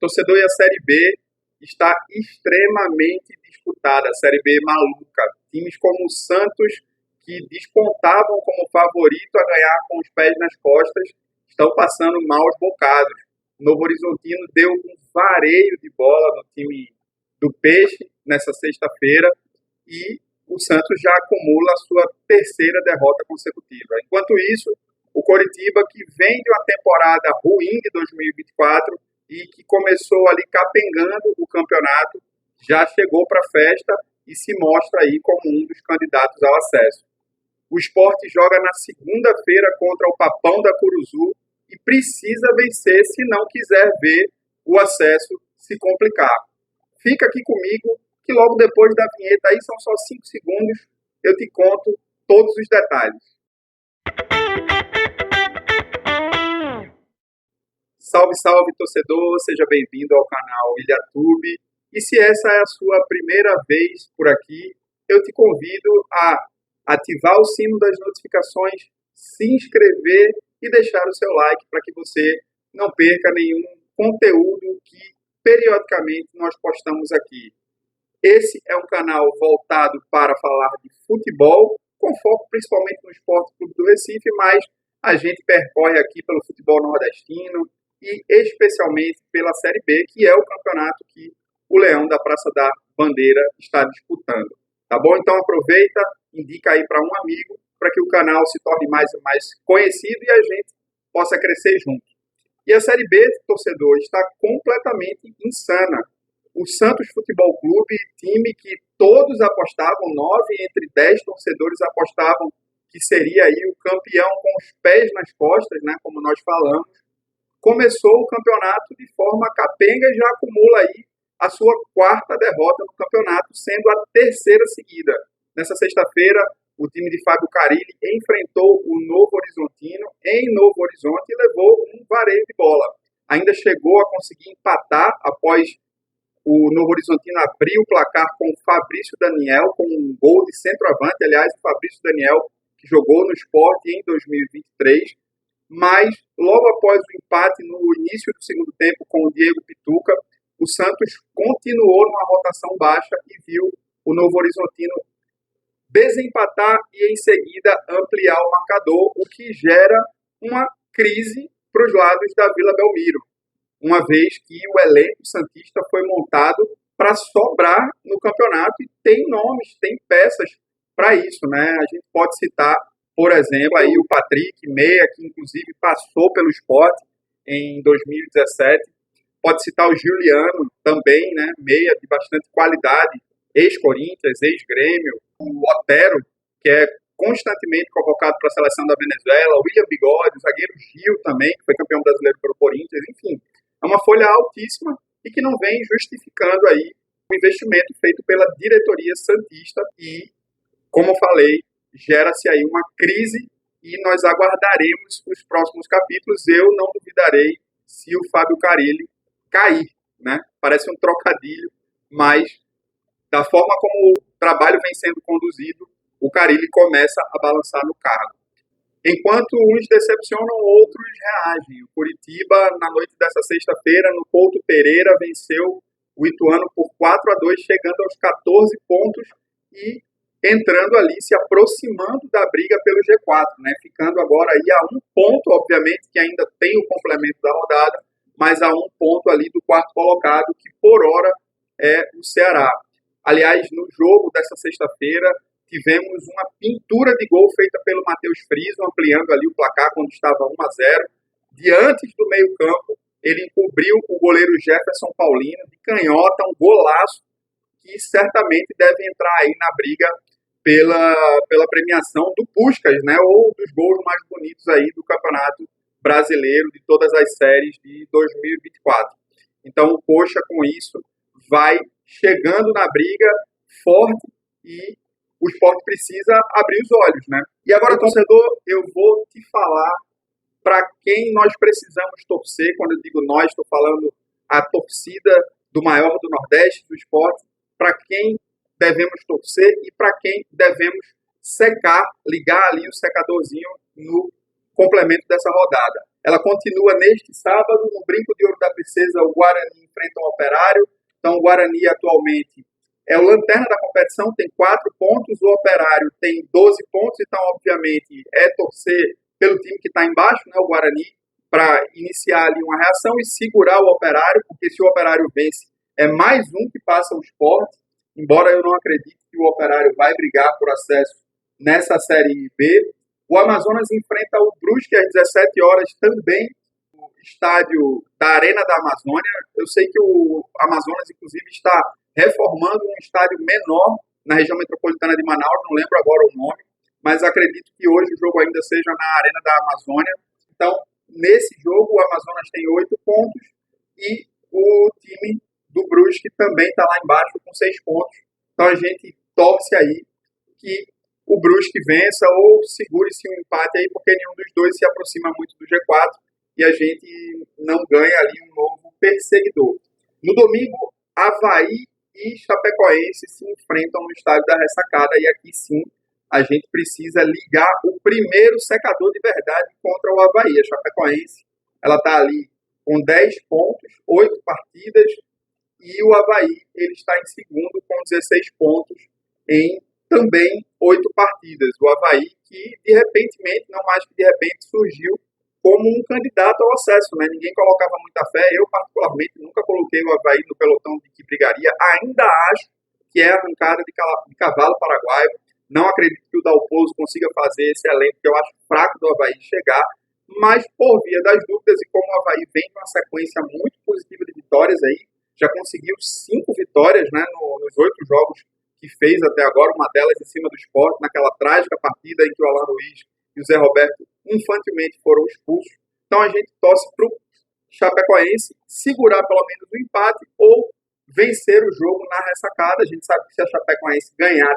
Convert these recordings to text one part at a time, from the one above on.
Torcedor, e a Série B está extremamente disputada, a Série B maluca. Times como o Santos, que despontavam como favorito a ganhar com os pés nas costas, estão passando maus bocados. O Novo Horizontino deu um vareio de bola no time do Peixe nessa sexta-feira e o Santos já acumula a sua terceira derrota consecutiva. Enquanto isso, o Coritiba, que vem de uma temporada ruim de 2024 e que começou ali capengando o campeonato, já chegou para a festa e se mostra aí como um dos candidatos ao acesso. O Sport joga na segunda-feira contra o Papão da Curuzu e precisa vencer se não quiser ver o acesso se complicar. Fica aqui comigo que logo depois da vinheta, aí são só 5 segundos, eu te conto todos os detalhes. Salve, salve, torcedor! Seja bem-vindo ao canal Ilhatube. E se essa é a sua primeira vez por aqui, eu te convido a ativar o sino das notificações, se inscrever e deixar o seu like para que você não perca nenhum conteúdo que periodicamente nós postamos aqui. Esse é um canal voltado para falar de futebol, com foco principalmente no Esporte Clube do Recife, mas a gente percorre aqui pelo futebol nordestino e especialmente pela Série B, que é o campeonato que o Leão da Praça da Bandeira está disputando. Tá bom? Então aproveita, indica aí para um amigo, para que o canal se torne mais e mais conhecido e a gente possa crescer junto. E a Série B, torcedor, está completamente insana. O Santos Futebol Clube, time que todos apostavam, 9 entre 10 torcedores apostavam que seria aí o campeão com os pés nas costas, né, como nós falamos, começou o campeonato de forma capenga e já acumula aí a sua quarta derrota no campeonato, sendo a terceira seguida. Nessa sexta-feira, o time de Fábio Carilli enfrentou o Novo Horizontino em Novo Horizonte e levou um vareio de bola. Ainda chegou a conseguir empatar após o Novo Horizontino abrir o placar com o Fabrício Daniel, com um gol de centroavante. Aliás, o Fabrício Daniel, que jogou no Sport em 2023, mas logo após o empate no início do segundo tempo com o Diego Pituca, o Santos continuou numa rotação baixa e viu o Novo Horizontino desempatar e em seguida ampliar o marcador, o que gera uma crise para os lados da Vila Belmiro, uma vez que o elenco santista foi montado para sobrar no campeonato e tem nomes, tem peças para isso, né? A gente pode citar, por exemplo, aí o Patrick Meia, que inclusive passou pelo Sport em 2017. Pode citar o Juliano também, né? Meia de bastante qualidade, ex-Corinthians, ex-Grêmio. O Otero, que é constantemente convocado para a seleção da Venezuela. O William Bigode, o zagueiro Gil também, que foi campeão brasileiro pelo Corinthians. Enfim, é uma folha altíssima e que não vem justificando aí o investimento feito pela diretoria santista e, como eu falei, gera-se aí uma crise e nós aguardaremos os próximos capítulos. Eu não duvidarei se o Fábio Carilli cair, né? Parece um trocadilho, mas da forma como o trabalho vem sendo conduzido, o Carilli começa a balançar no cargo. Enquanto uns decepcionam, outros reagem. O Curitiba, na noite dessa sexta-feira, no Couto Pereira, venceu o Ituano por 4-2, chegando aos 14 pontos e entrando ali, se aproximando da briga pelo G4, né? Ficando agora aí a um ponto, obviamente, que ainda tem o complemento da rodada, mas a um ponto ali do quarto colocado, que por hora é o Ceará. Aliás, no jogo dessa sexta-feira, tivemos uma pintura de gol feita pelo Matheus Friso, ampliando ali o placar quando estava 1-0. Diante do meio-campo, ele encobriu o goleiro Jefferson Paulino, de canhota, um golaço, que certamente deve entrar aí na briga pela premiação do Puskás, né, ou dos gols mais bonitos aí do Campeonato Brasileiro de todas as séries de 2024. Então o Coxa, com isso, vai chegando na briga forte e o Sport precisa abrir os olhos, né? E agora, torcedor, eu vou te falar para quem nós precisamos torcer. Quando eu digo nós, estou falando a torcida do maior do Nordeste, do Sport, para quem devemos torcer e para quem devemos secar, ligar ali o secadorzinho no complemento dessa rodada. ela continua neste sábado, no Brinco de Ouro da Princesa, o Guarani enfrenta o Operário. Então, o Guarani atualmente é o lanterna da competição, tem 4 pontos, o Operário tem 12 pontos, então, obviamente, é torcer pelo time que está embaixo, né, o Guarani, para iniciar ali uma reação e segurar o Operário, porque se o Operário vence, é mais um que passa o Sport, embora eu não acredite que o Operário vai brigar por acesso nessa Série B. O Amazonas enfrenta o Brusque às 17 horas também, no estádio da Arena da Amazônia. Eu sei que o Amazonas, inclusive, está reformando um estádio menor na região metropolitana de Manaus, não lembro agora o nome, mas acredito que hoje o jogo ainda seja na Arena da Amazônia. Então, nesse jogo, o Amazonas tem 8 pontos e o time do Brusque também está lá embaixo com 6 pontos. Então, a gente torce aí que o Brusque vença ou segure-se um empate aí, porque nenhum dos dois se aproxima muito do G4 e a gente não ganha ali um novo perseguidor. No domingo, Avaí e Chapecoense se enfrentam no estádio da Ressacada e aqui sim a gente precisa ligar o primeiro secador de verdade contra o Avaí. A Chapecoense, ela está ali com 10 pontos, 8 partidas, e o Avaí ele está em segundo com 16 pontos em também 8 partidas. O Avaí que, de repentemente, não mais que de repente, surgiu como um candidato ao acesso, né? Ninguém colocava muita fé. Eu, particularmente, nunca coloquei o Avaí no pelotão de que brigaria. Ainda acho que é arrancada de cavalo paraguaio. Não acredito que o Dalpozo consiga fazer esse elenco, que eu acho fraco do Avaí chegar. Mas, por via das dúvidas, e como o Avaí vem com uma sequência muito positiva de vitórias aí, já conseguiu 5 vitórias, né, nos 8 jogos que fez até agora, uma delas em cima do Sport, naquela trágica partida em que o Alan Ruiz e o Zé Roberto infantilmente foram expulsos. Então a gente torce para o Chapecoense segurar pelo menos o empate ou vencer o jogo na ressacada. A gente sabe que se a Chapecoense ganhar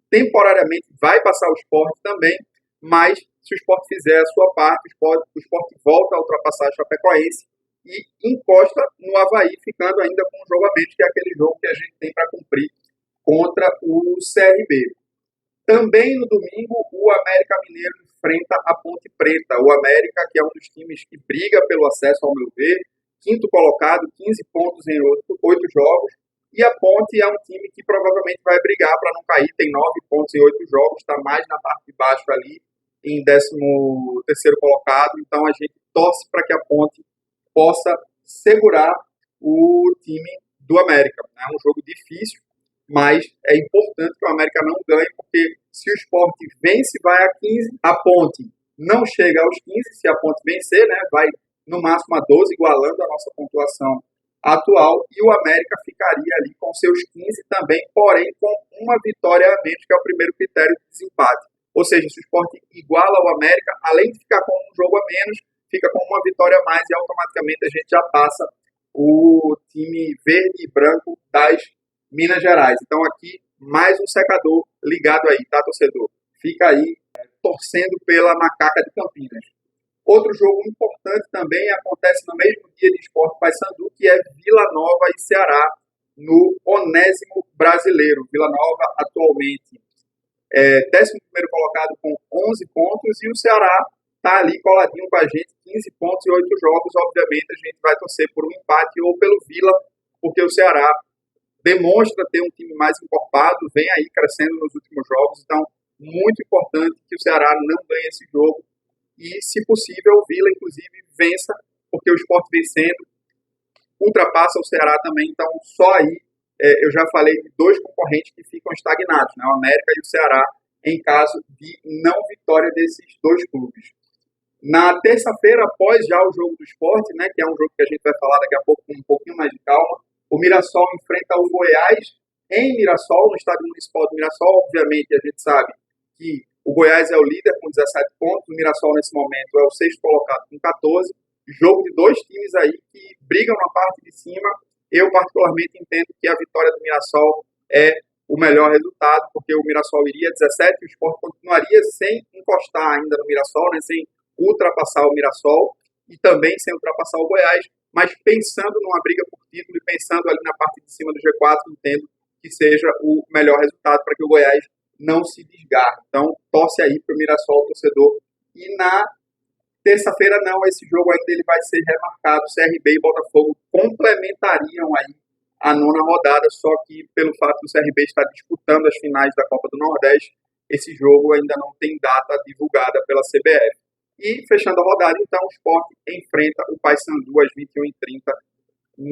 temporariamente vai passar o Sport também, mas se o Sport fizer a sua parte, o Sport volta a ultrapassar a Chapecoense e encosta no Avaí, ficando ainda com um jogo a menos, que é aquele jogo que a gente tem para cumprir contra o CRB. Também no domingo, o América Mineiro enfrenta a Ponte Preta. O América, que é um dos times que briga pelo acesso, ao meu ver, quinto colocado, 15 pontos em 8 jogos. E a Ponte é um time que provavelmente vai brigar para não cair, tem 9 pontos em 8 jogos, está mais na parte de baixo ali, em 13º colocado. Então a gente torce para que a Ponte possa segurar o time do América. É um jogo difícil, mas é importante que o América não ganhe, porque se o Sport vence, vai a 15, a Ponte não chega aos 15, se a Ponte vencer, né, vai no máximo a 12, igualando a nossa pontuação atual, e o América ficaria ali com seus 15 também, porém com uma vitória a menos, que é o primeiro critério de desempate. Ou seja, se o Sport iguala o América, além de ficar com um jogo a menos, fica com uma vitória a mais e automaticamente a gente já passa o time verde e branco das Minas Gerais. Então aqui, mais um secador ligado aí, tá, torcedor? Fica aí torcendo pela Macaca de Campinas. Outro jogo importante também acontece no mesmo dia de Sport Paysandu, que é Vila Nova e Ceará, no 80º Brasileiro. Vila Nova atualmente é 11º colocado com 11 pontos e o Ceará está ali coladinho com a gente, 15 pontos e 8 jogos. Obviamente a gente vai torcer por um empate ou pelo Vila, porque o Ceará demonstra ter um time mais encorpado, vem aí crescendo nos últimos jogos, então muito importante que o Ceará não ganhe esse jogo e, se possível, o Vila, inclusive, vença, porque o Sport vencendo ultrapassa o Ceará também, então só aí eu já falei de 2 concorrentes que ficam estagnados, né, o América e o Ceará, em caso de não vitória desses 2 clubes. Na terça-feira, após já o jogo do Sport, né, que é um jogo que a gente vai falar daqui a pouco com um pouquinho mais de calma, o Mirassol enfrenta o Goiás em Mirassol, no estádio municipal de Mirassol. Obviamente, a gente sabe que o Goiás é o líder com 17 pontos, o Mirassol, nesse momento, é o 6º colocado com 14. Jogo de 2 times aí que brigam na parte de cima. Eu, particularmente, entendo que a vitória do Mirassol é o melhor resultado, porque o Mirassol iria 17 e o Sport continuaria sem encostar ainda no Mirassol, né, sem ultrapassar o Mirassol e também sem ultrapassar o Goiás. Mas pensando numa briga por título e pensando ali na parte de cima do G4, entendo que seja o melhor resultado para que o Goiás não se desgarre. Então, torce aí para o Mirassol, torcedor. E na Terça-feira não, esse jogo ainda ele vai ser remarcado. CRB e Botafogo complementariam aí a nona rodada, só que pelo fato do CRB estar disputando as finais da Copa do Nordeste, esse jogo ainda não tem data divulgada pela CBF. E fechando a rodada, então, o Sport enfrenta o Paysandu às 21h30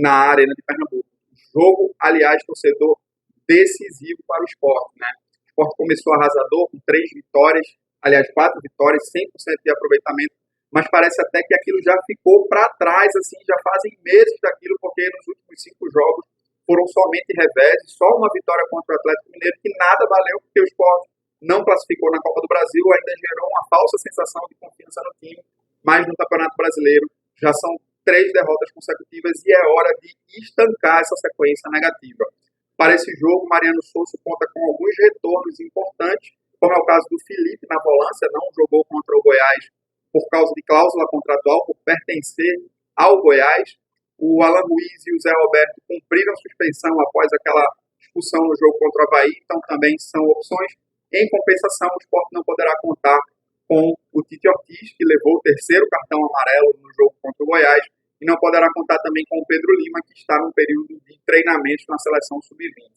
na Arena de Pernambuco. Jogo, aliás, torcedor, decisivo para o Sport, né? O Sport começou arrasador com 3 vitórias, aliás, 4 vitórias, 100% de aproveitamento, mas parece até que aquilo já ficou para trás, assim, já fazem meses daquilo, porque nos últimos 5 jogos foram somente reveses, só uma vitória contra o Atlético Mineiro, que nada valeu, porque o Sport não classificou na Copa do Brasil, ainda gerou uma falsa sensação de confiança no time, mas no Campeonato Brasileiro já são 3 derrotas consecutivas e é hora de estancar essa sequência negativa. Para esse jogo, Mariano Souza conta com alguns retornos importantes, como é o caso do Felipe na volância, não jogou contra o Goiás por causa de cláusula contratual, por pertencer ao Goiás. O Alan Ruiz e o Zé Roberto cumpriram suspensão após aquela expulsão no jogo contra o Avaí, então também são opções. Em compensação, o Sport não poderá contar com o Tite Ortiz, que levou o 3º cartão amarelo no jogo contra o Goiás, e não poderá contar também com o Pedro Lima, que está no período de treinamento na seleção sub-20.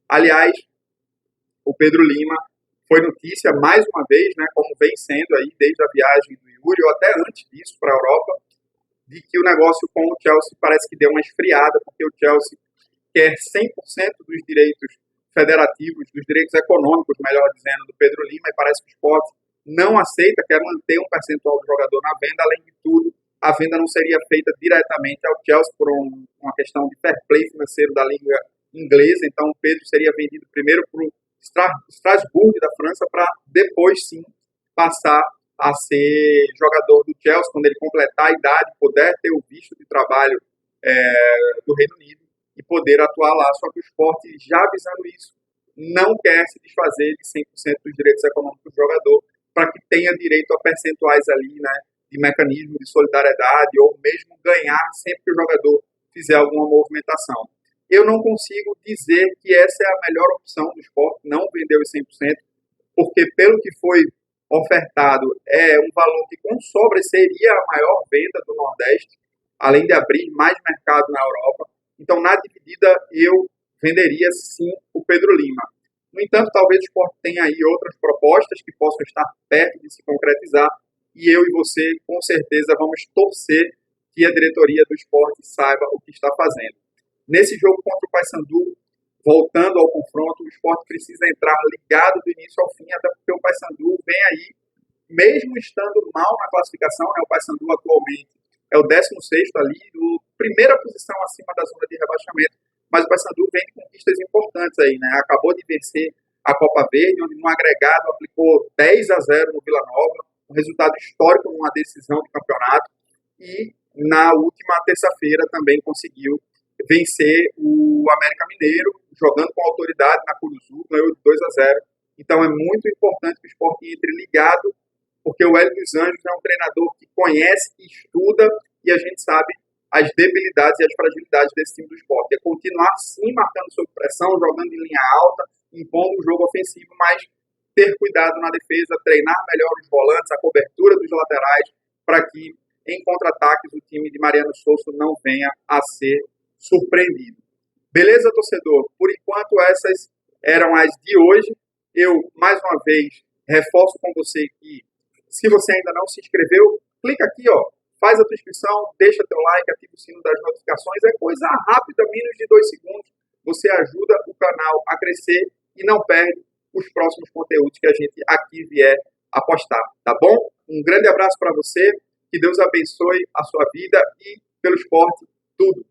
Aliás, o Pedro Lima foi notícia mais uma vez, né, como vem sendo aí desde a viagem do Yuri, ou até antes disso para a Europa, de que o negócio com o Chelsea parece que deu uma esfriada, porque o Chelsea quer 100% dos direitos federativos, dos direitos econômicos, melhor dizendo, do Pedro Lima, e parece que o Sport não aceita, quer manter um percentual do jogador na venda. Além de tudo, a venda não seria feita diretamente ao Chelsea por uma questão de fair play financeiro da Liga Inglesa, então o Pedro seria vendido primeiro para o Strasbourg da França, para depois sim passar a ser jogador do Chelsea, quando ele completar a idade, puder ter o visto de trabalho do Reino Unido e poder atuar lá. Só que o Sport, já avisando isso, não quer se desfazer de 100% dos direitos econômicos do jogador, para que tenha direito a percentuais ali, né, de mecanismo de solidariedade, ou mesmo ganhar sempre que o jogador fizer alguma movimentação. Eu não consigo dizer que essa é a melhor opção do Sport, não vender os 100%, porque pelo que foi ofertado é um valor que com sobra seria a maior venda do Nordeste, além de abrir mais mercado na Europa. Então, na dividida, eu venderia sim o Pedro Lima. No entanto, talvez o Sport tenha aí outras propostas que possam estar perto de se concretizar, e eu e você, com certeza, vamos torcer que a diretoria do Sport saiba o que está fazendo. Nesse jogo contra o Paysandu, voltando ao confronto, o Sport precisa entrar ligado do início ao fim, até porque o Paysandu vem aí, mesmo estando mal na classificação, né, o Paysandu atualmente é o 16º ali, primeira posição acima da zona de rebaixamento, mas o Paysandu vem de conquistas importantes aí, né? Acabou de vencer a Copa Verde, onde no agregado aplicou 10-0 no Vila Nova, um resultado histórico numa decisão de campeonato, e na última terça-feira também conseguiu vencer o América Mineiro, jogando com autoridade na Curuzu, ganhou de 2-0. Então é muito importante que o Sport entre ligado, porque o Hélio dos Anjos é um treinador que conhece, estuda, e a gente sabe as debilidades e as fragilidades desse time do Sport. É continuar sim marcando sob pressão, jogando em linha alta, impondo um jogo ofensivo, mas ter cuidado na defesa, treinar melhor os volantes, a cobertura dos laterais, para que em contra-ataques o time de Mariano Souza não venha a ser surpreendido. Beleza, torcedor? Por enquanto, essas eram as de hoje. Eu, mais uma vez, reforço com você que, se você ainda não se inscreveu, clica aqui, ó, faz a tua inscrição, deixa teu like, ativa o sino das notificações. É coisa rápida, menos de 2 segundos. Você ajuda o canal a crescer e não perde os próximos conteúdos que a gente aqui vier a postar, tá bom? Um grande abraço para você, que Deus abençoe a sua vida e, pelo esporte, tudo.